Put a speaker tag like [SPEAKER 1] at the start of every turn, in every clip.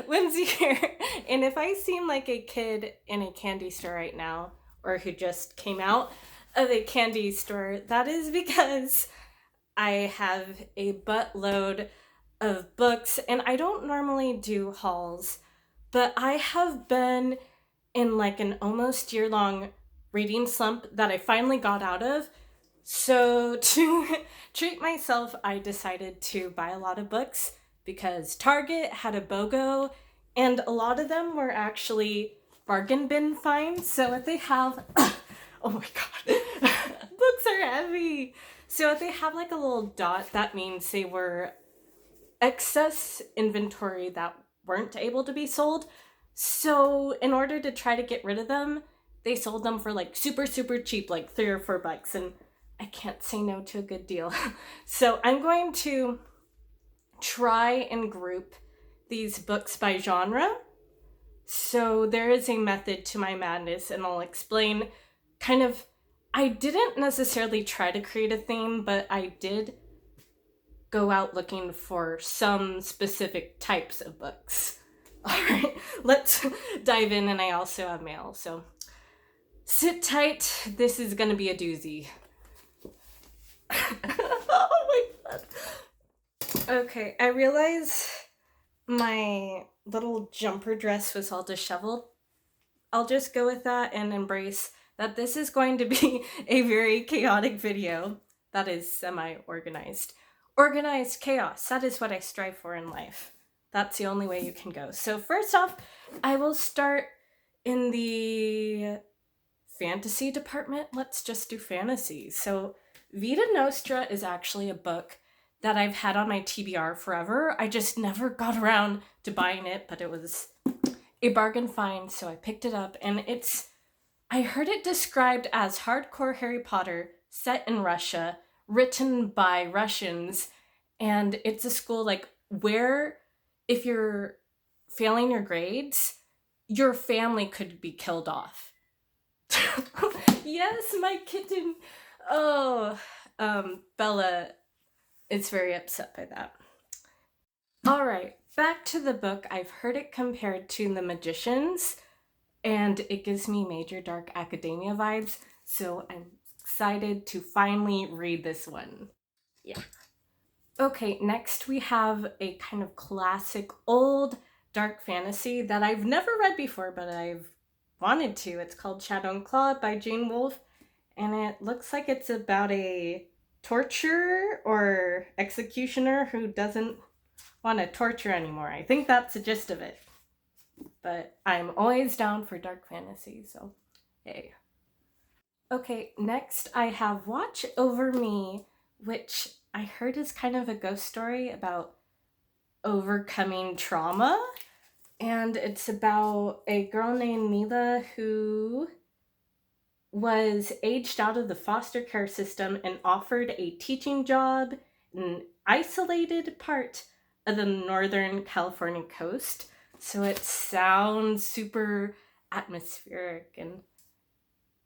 [SPEAKER 1] Whimsy here. And if I seem like a kid in a candy store right now, or who just came out of a candy store, that is because I have a buttload of books, and I don't normally do hauls, but I have been in like an almost year long reading slump that I finally got out of. So, to treat myself, I decided to buy a lot of books because Target had a BOGO, and a lot of them were actually bargain bin finds. So, if they have, oh my god, books are heavy. So, if they have like a little dot, that means they were excess inventory that weren't able to be sold. So, in order to try to get rid of them, they sold them for like super, super cheap, like $3 or $4. And I can't say no to a good deal. So, I'm going to try and group these books by genre. So, there is a method to my madness, and I'll explain kind of. I didn't necessarily try to create a theme, but I did go out looking for some specific types of books. All right, let's dive in, and I also have mail, so sit tight. This is gonna be a doozy. Oh my god. Okay, I realize my little jumper dress was all disheveled. I'll just go with that and embrace that this is going to be a very chaotic video that is semi-organized. Organized chaos, that is what I strive for in life. That's the only way you can go. So first off, I will start in the fantasy department. Let's just do fantasy. So Vita Nostra is actually a book that I've had on my TBR forever. I just never got around to buying it, but it was a bargain find, so I picked it up, and I heard it described as hardcore Harry Potter set in Russia, written by Russians, and it's a school like where if you're failing your grades, your family could be killed off. Yes, my kitten. Oh, Bella is very upset by that. All right, back to the book. I've heard it compared to The Magicians, and it gives me major dark academia vibes, so I'm excited to finally read this one. Yeah. Okay, next we have a kind of classic old dark fantasy that I've never read before, but I've wanted to. It's called Shadow and Claw by Jane Wolfe, and it looks like it's about a torturer or executioner who doesn't want to torture anymore. I think that's the gist of it. But I'm always down for dark fantasy, so hey. Okay, next I have Watch Over Me, which I heard is kind of a ghost story about overcoming trauma. And it's about a girl named Mila who was aged out of the foster care system and offered a teaching job in an isolated part of the Northern California coast. So it sounds super atmospheric and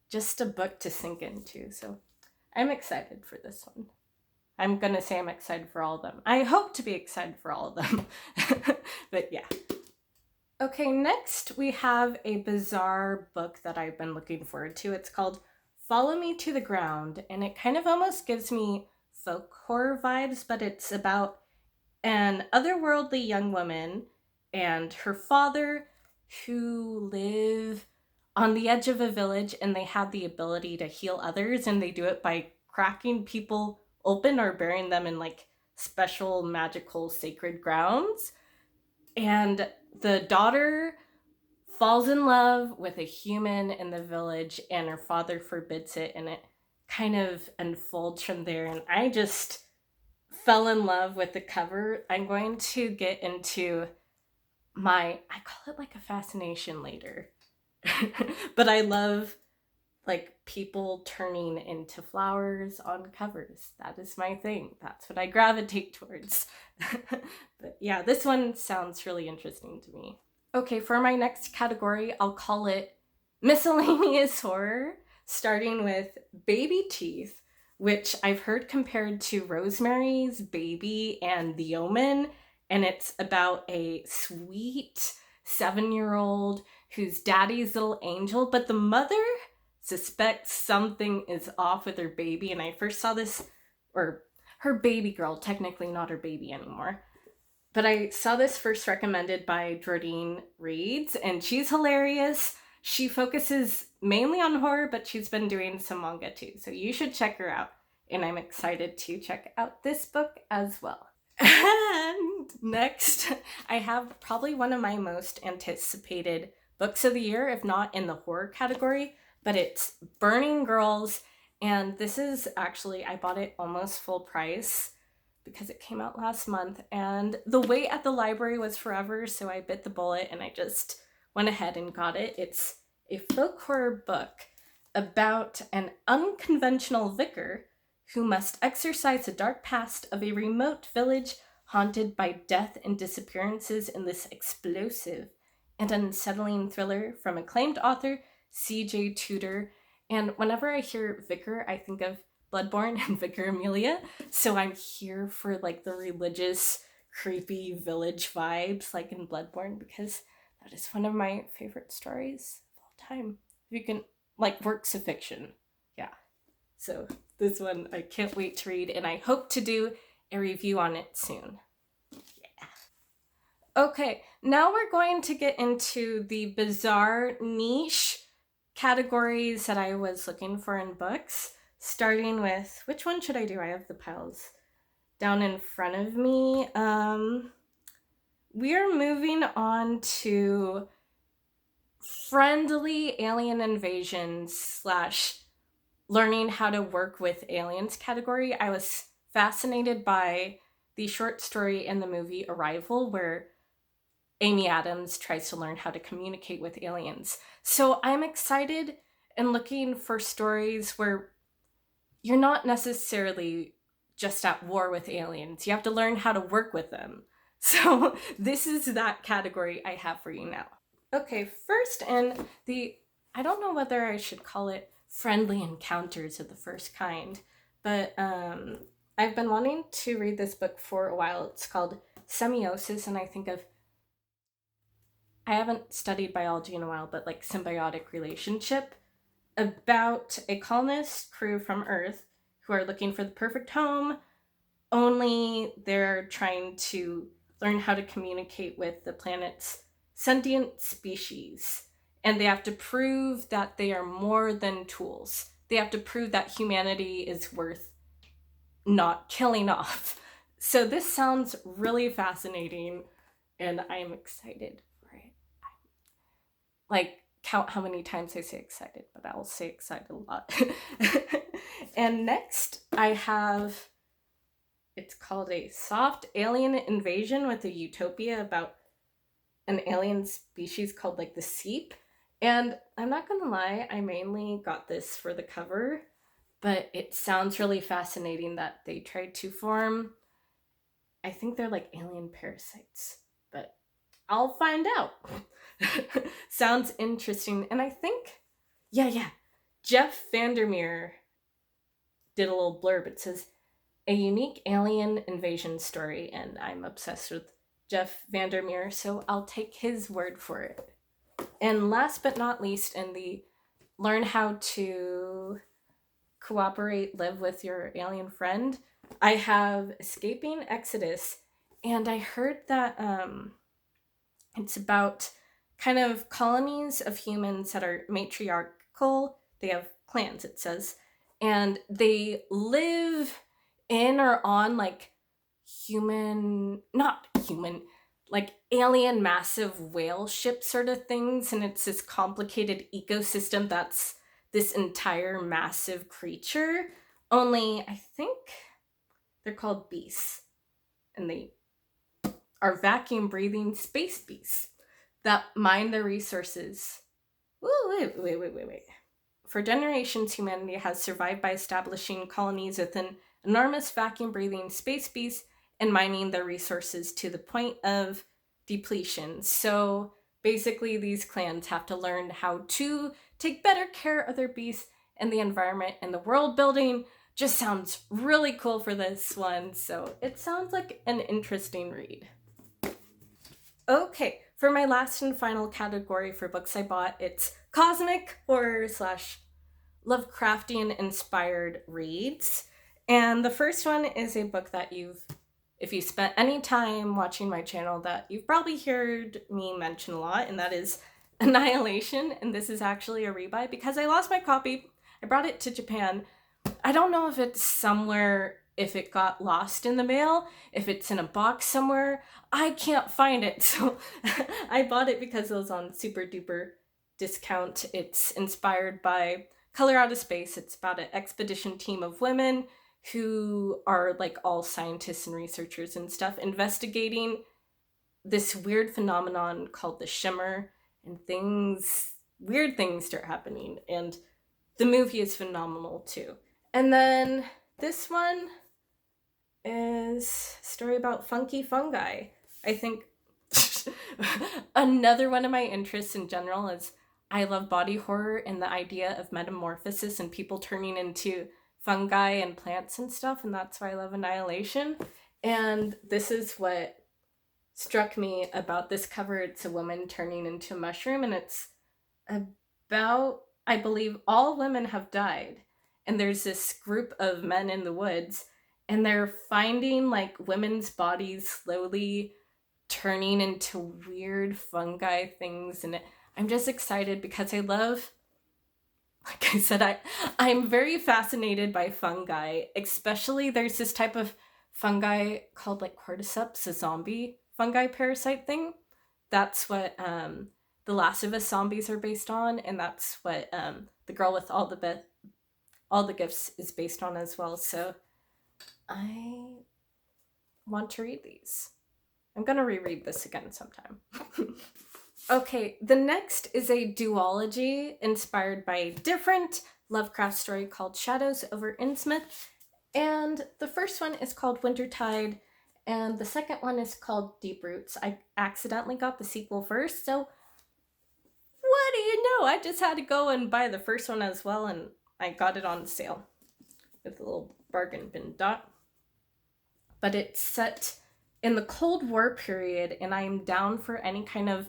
[SPEAKER 1] just a book to sink into. So I'm excited for this one. I'm going to say I'm excited for all of them. I hope to be excited for all of them. But yeah. Okay, next we have a bizarre book that I've been looking forward to. It's called Follow Me to the Ground, and it kind of almost gives me folk horror vibes, but it's about an otherworldly young woman and her father who live on the edge of a village, and they have the ability to heal others, and they do it by cracking people open or burying them in like special magical sacred grounds. And the daughter falls in love with a human in the village, and her father forbids it, and it kind of unfolds from there. And I just fell in love with the cover. I'm going to get into I call it like a fascination later. But I love like people turning into flowers on covers. That is my thing. That's what I gravitate towards. But yeah, this one sounds really interesting to me. Okay, for my next category, I'll call it miscellaneous horror, starting with Baby Teeth, which I've heard compared to Rosemary's Baby and The Omen, and it's about a sweet 7-year-old whose daddy's little angel, but the mother suspects something is off with her baby. And I first saw this, or her baby girl, technically not her baby anymore. But I saw this first recommended by Jordine Reeds, and she's hilarious. She focuses mainly on horror, but she's been doing some manga too. So you should check her out. And I'm excited to check out this book as well. And next, I have probably one of my most anticipated books of the year, if not in the horror category, but it's Burning Girls. And this is actually, I bought it almost full price because it came out last month, and the wait at the library was forever, so I bit the bullet and I just went ahead and got it. It's a folk horror book about an unconventional vicar who must exorcise the dark past of a remote village haunted by death and disappearances in this explosive and unsettling thriller from acclaimed author C.J. Tudor. And whenever I hear vicar, I think of Bloodborne and Vicar Amelia, so I'm here for like the religious, creepy village vibes like in Bloodborne, because that is one of my favorite stories of all time. You can, like, works of fiction. Yeah. So this one I can't wait to read, and I hope to do a review on it soon. Yeah. Okay, now we're going to get into the bizarre niche categories that I was looking for in books. Starting with, which one should I do? I have the piles down in front of me. We are moving on to friendly alien invasions / learning how to work with aliens category. I was fascinated by the short story in the movie Arrival, where Amy Adams tries to learn how to communicate with aliens. So I'm excited and looking for stories where you're not necessarily just at war with aliens. You have to learn how to work with them. So this is that category I have for you now. Okay, first in the, I don't know whether I should call it friendly encounters of the first kind, but I've been wanting to read this book for a while. It's called Semiosis, and I think of, I haven't studied biology in a while, but like symbiotic relationship, about a colonist crew from Earth who are looking for the perfect home, only they're trying to learn how to communicate with the planet's sentient species. And they have to prove that they are more than tools. They have to prove that humanity is worth not killing off. So this sounds really fascinating, and I'm excited for it. Like, count how many times I say excited, but I'll say excited a lot. And next I have, it's called A Soft Alien Invasion with a Utopia, about an alien species called like the Seep. And I'm not gonna lie, I mainly got this for the cover, but it sounds really fascinating that they tried to form, I think they're like alien parasites, but I'll find out. Sounds interesting. And I think, yeah, Jeff Vandermeer did a little blurb. It says, a unique alien invasion story, and I'm obsessed with Jeff Vandermeer, so I'll take his word for it. And last but not least, in the learn how to cooperate, live with your alien friend, I have Escaping Exodus, and I heard that it's about kind of colonies of humans that are matriarchal. They have clans, it says, and they live in or on like like alien massive whale ship sort of things, and it's this complicated ecosystem that's this entire massive creature. Only I think they're called beasts, and they are vacuum breathing space beasts that mine their resources. Ooh, wait. For generations, humanity has survived by establishing colonies within enormous vacuum breathing space beasts and mining their resources to the point of depletion. So basically, these clans have to learn how to take better care of their beasts and the environment, and the world building just sounds really cool for this one. So it sounds like an interesting read. Okay, for my last and final category for books I bought, it's cosmic horror slash Lovecraftian inspired reads. And the first one is a book that if you spent any time watching my channel, that you've probably heard me mention a lot, and that is Annihilation. And this is actually a rebuy because I lost my copy. I brought it to Japan. I don't know if it's somewhere, if it got lost in the mail, if it's in a box somewhere. I can't find it. So I bought it because it was on super duper discount. It's inspired by Color Out of Space. It's about an expedition team of women who are like all scientists and researchers and stuff, investigating this weird phenomenon called the shimmer, and weird things start happening. And the movie is phenomenal too. And then this one is a story about fungi. I think another one of my interests in general is I love body horror and the idea of metamorphosis and people turning into fungi and plants and stuff, and that's why I love Annihilation. And this is what struck me about this cover. It's a woman turning into a mushroom, and it's about, I believe, all women have died. And there's this group of men in the woods, and they're finding like women's bodies slowly turning into weird fungi things. And I'm just excited because I love, like I said, I'm very fascinated by fungi. Especially there's this type of fungi called like cordyceps, a zombie fungi parasite thing. That's what the Last of Us zombies are based on, and that's what the girl with all the gifts is based on as well. So I want to read these. I'm gonna reread this again sometime. Okay, the next is a duology inspired by a different Lovecraft story called Shadows over Innsmouth. And the first one is called Wintertide, and the second one is called Deep Roots. I accidentally got the sequel first, so what do you know? I just had to go and buy the first one as well, and I got it on sale with a little bargain bin dot. But it's set in the Cold War period, and I am down for any kind of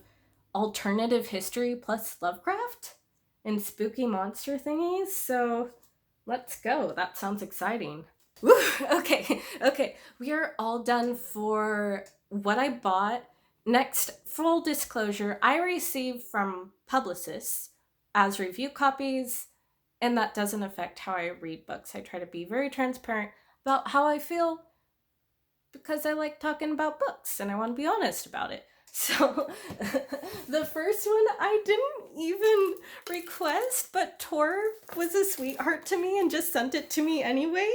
[SPEAKER 1] alternative history plus Lovecraft and spooky monster thingies. So let's go. That sounds exciting. Woo! Okay. We are all done for what I bought. Next, full disclosure, I receive from publicists as review copies, and that doesn't affect how I read books. I try to be very transparent about how I feel because I like talking about books and I want to be honest about it. So the first one I didn't even request, but Tor was a sweetheart to me and just sent it to me anyway.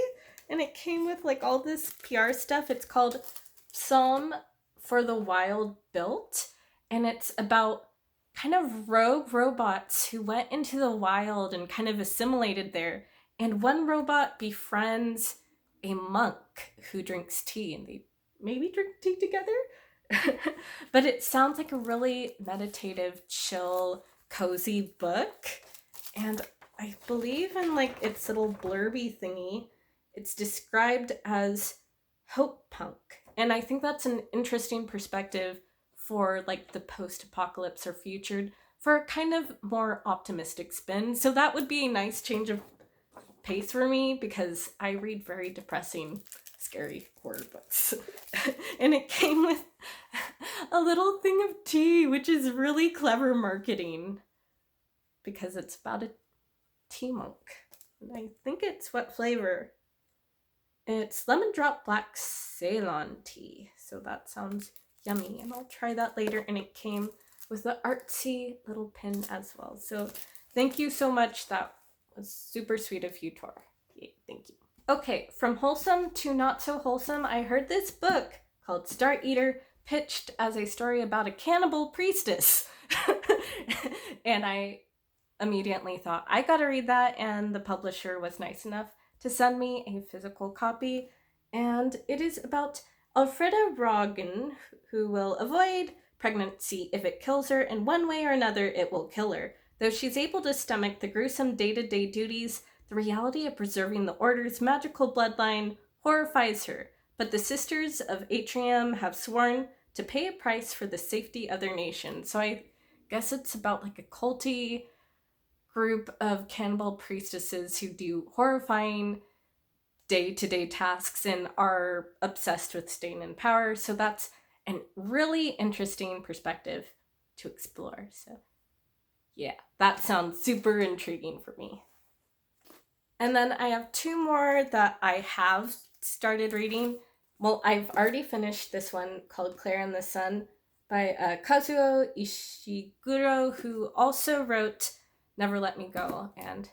[SPEAKER 1] And it came with like all this PR stuff. It's called Psalm for the Wild Built, and it's about kind of rogue robots who went into the wild and kind of assimilated there. And one robot befriends a monk who drinks tea, and they maybe drink tea together. But it sounds like a really meditative, chill, cozy book. And I believe in like its little blurby thingy, it's described as hope punk. And I think that's an interesting perspective for like the post-apocalypse or future, for a kind of more optimistic spin. So that would be a nice change of pace for me because I read very depressing, scary horror books. And it came with a little thing of tea, which is really clever marketing because it's about a tea monk. And I think it's what flavor? It's lemon drop black Ceylon tea. So that sounds yummy, and I'll try that later. And it came with the artsy little pin as well. So thank you so much. That was super sweet of you, Tor. Yay, thank you. Okay, from wholesome to not so wholesome, I heard this book called Star Eater pitched as a story about a cannibal priestess. And I immediately thought, I gotta read that, and the publisher was nice enough to send me a physical copy. And it is about Elfrida Rogan, who will avoid pregnancy if it kills her, and one way or another it will kill her. Though she's able to stomach the gruesome day-to-day duties, the reality of preserving the Order's magical bloodline horrifies her. But the Sisters of Atrium have sworn to pay a price for the safety of their nation. So I guess it's about like a culty group of cannibal priestesses who do horrifying day-to-day tasks and are obsessed with staying in power. So that's a really interesting perspective to explore. So yeah, that sounds super intriguing for me. And then I have two more that I have started reading. Well, I've already finished this one called Klara and the Sun by Kazuo Ishiguro, who also wrote Never Let Me Go. And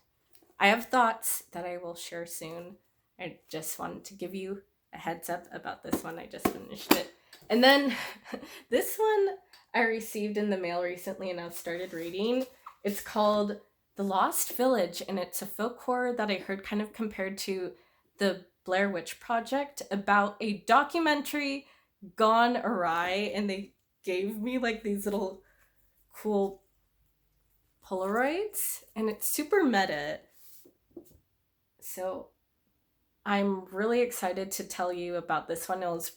[SPEAKER 1] I have thoughts that I will share soon. I just wanted to give you a heads up about this one. I just finished it. And then this one I received in the mail recently and I've started reading. It's called The Lost Village, and it's a folk horror that I heard kind of compared to the Blair Witch Project, about a documentary gone awry, and they gave me like these little cool Polaroids, and it's super meta. So I'm really excited to tell you about this one. It was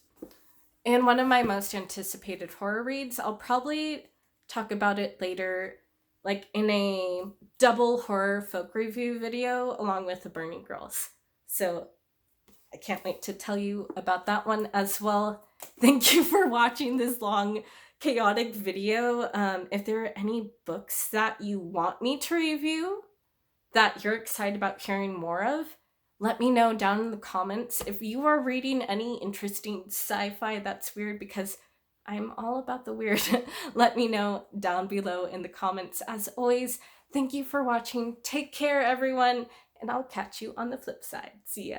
[SPEAKER 1] in one of my most anticipated horror reads. I'll probably talk about it later, like in a double horror folk review video along with The Burning Girls. So I can't wait to tell you about that one as well. Thank you for watching this long, chaotic video. If there are any books that you want me to review that you're excited about hearing more of, let me know down in the comments. If you are reading any interesting sci-fi that's weird, because I'm all about the weird, let me know down below in the comments. As always, thank you for watching. Take care, everyone, and I'll catch you on the flip side. See ya.